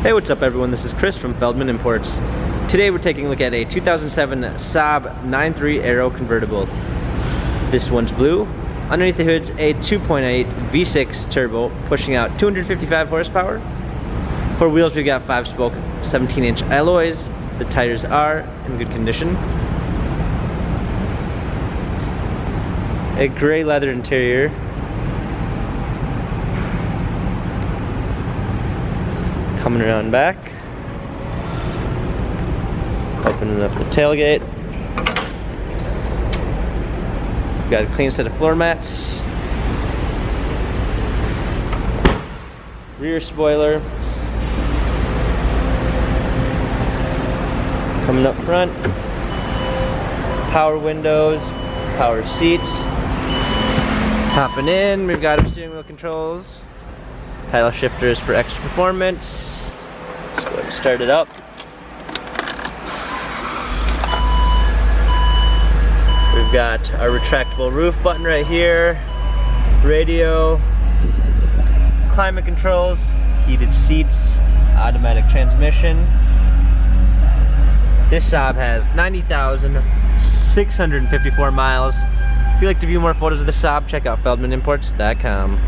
Hey, what's up everyone? This is Chris from Feldmann Imports. Today we're taking a look at a 2007 Saab 9.3 Aero convertible. This one's blue. Underneath the hood's a 2.8 V6 turbo pushing out 255 horsepower. For wheels we've got 5-spoke 17-inch alloys. The tires are in good condition. A gray leather interior. Coming around back, opening up the tailgate. We've got a clean set of floor mats, rear spoiler, coming up front, power windows, power seats. Hopping in, we've got our steering wheel controls, paddle shifters for extra performance. Let's go ahead and start it up. We've got our retractable roof button right here, radio, climate controls, heated seats, automatic transmission. This Saab has 90,654 miles. If you'd like to view more photos of the Saab, check out feldmanimports.com.